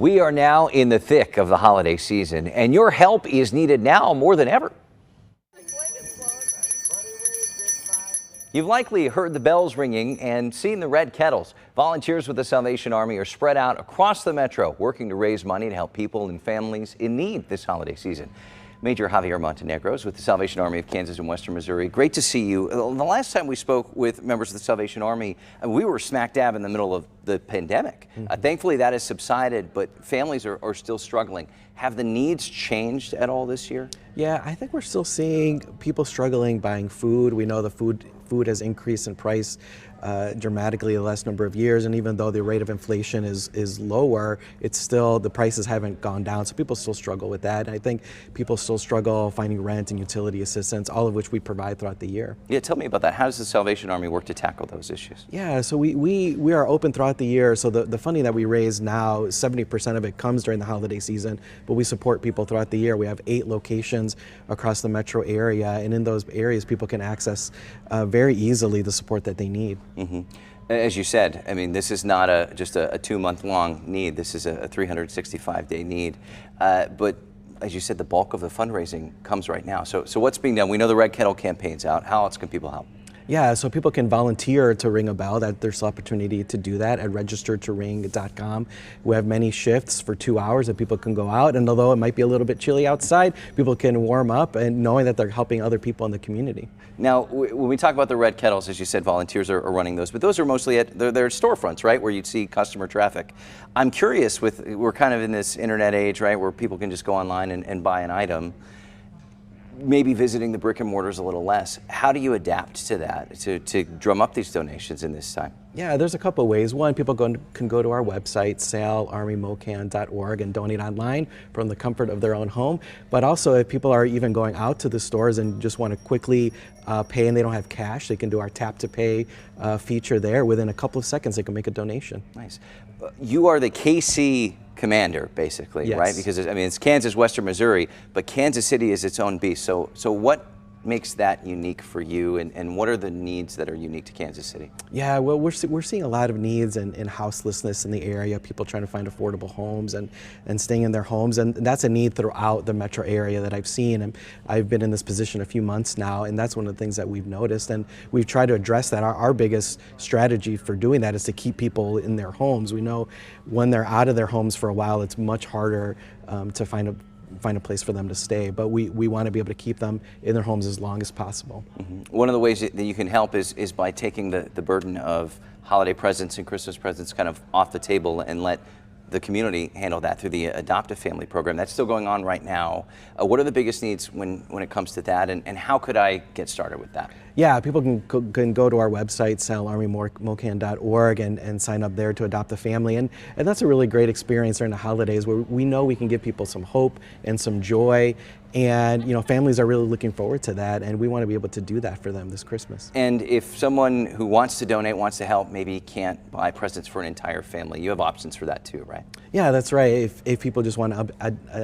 We are now in the thick of the holiday season, and your help is needed now more than ever. You've likely heard the bells ringing and seen the red kettles. Volunteers with the Salvation Army are spread out across the metro, working to raise money to help people and families in need this holiday season. Major Javier Montenegro with the Salvation Army of Kansas and Western Missouri. Great to see you. The last time we spoke with members of the Salvation Army, we were smack dab in the middle of the pandemic. Thankfully, that has subsided, but families are still struggling. Have the needs changed at all this year? Yeah, I think we're still seeing people struggling buying food. We know the food has increased in price dramatically the last number of years, and even though the rate of inflation is lower, it's still, the prices haven't gone down, so people still struggle with that. And I think people still struggle finding rent and utility assistance, all of which we provide throughout the year. Yeah, tell me about that. How does the Salvation Army work to tackle those issues? Yeah, so we are open throughout the year, so the funding that we raise now, 70% of it comes during the holiday season, but we support people throughout the year. We have 8 locations across the metro area, and in those areas people can access very easily the support that they need. As you said, I mean, this is not just a 2-month-long need. This is a 365-day need. But as you said, the bulk of the fundraising comes right now. So what's being done? We know the Red Kettle campaign's out. How else can people help? Yeah, so people can volunteer to ring a bell. There's opportunity to do that at registertoring.com. We have many shifts for 2 hours that people can go out, and although it might be a little bit chilly outside, people can warm up and knowing that they're helping other people in the community. Now, when we talk about the Red Kettles, as you said, volunteers are running those, but those are mostly at their storefronts, right, where you'd see customer traffic. I'm curious, we're kind of in this internet age, right, where people can just go online and buy an item. Maybe visiting the brick and mortars a little less. How do you adapt to that, to drum up these donations in this time? Yeah, there's a couple of ways. One, people can go to our website, salarmymocan.org, and donate online from the comfort of their own home. But also, if people are even going out to the stores and just want to quickly pay and they don't have cash, they can do our tap to pay feature there. Within a couple of seconds, they can make a donation. Nice. You are the KC commander, basically, yes. Right? Because I mean, it's Kansas, Western Missouri, but Kansas City is its own beast. So what makes that unique for you, and what are the needs that are unique to Kansas City? Yeah, well, we're seeing a lot of needs in houselessness in the area, people trying to find affordable homes and staying in their homes, and that's a need throughout the metro area that I've seen. And I've been in this position a few months now, and that's one of the things that we've noticed, and we've tried to address that. Our biggest strategy for doing that is to keep people in their homes. We know when they're out of their homes for a while, it's much harder to find a place for them to stay, but we want to be able to keep them in their homes as long as possible. One of the ways that you can help is by taking the burden of holiday presents and Christmas presents kind of off the table and let the community handle that through the Adopt a Family program. That's still going on right now. What are the biggest needs when it comes to that, and how could I get started with that? Yeah, people can go to our website, salarmymocan.org, and sign up there to adopt a family. And that's a really great experience during the holidays where we know we can give people some hope and some joy. And families are really looking forward to that, and we want to be able to do that for them this Christmas. And if someone who wants to donate, wants to help, maybe can't buy presents for an entire family, you have options for that too, right? Yeah, that's right. If people just want to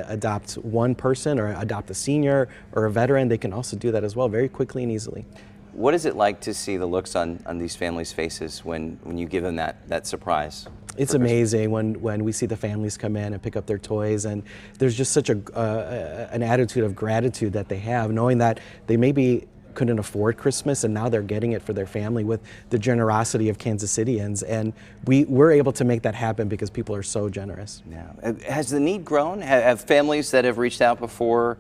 adopt one person or adopt a senior or a veteran, they can also do that as well, very quickly and easily. What is it like to see the looks on these families' faces when you give them that surprise? It's amazing when we see the families come in and pick up their toys, and there's just such an attitude of gratitude that they have, knowing that they maybe couldn't afford Christmas and now they're getting it for their family with the generosity of Kansas Cityans, and we're able to make that happen because people are so generous. Yeah. Has the need grown? Have families that have reached out before,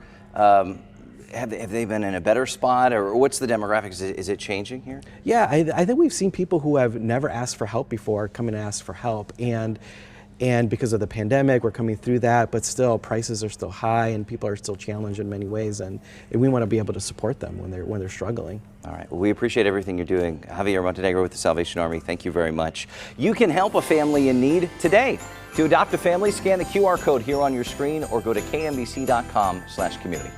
have they been in a better spot, or what's the demographics? Is it changing here? Yeah, I think we've seen people who have never asked for help before come and ask for help, and because of the pandemic, we're coming through that, but still prices are still high and people are still challenged in many ways, and we want to be able to support them when they're struggling. All right, well, we appreciate everything you're doing. Javier Montenegro with the Salvation Army, thank you very much. You can help a family in need today. To adopt a family, scan the QR code here on your screen or go to kmbc.com/community.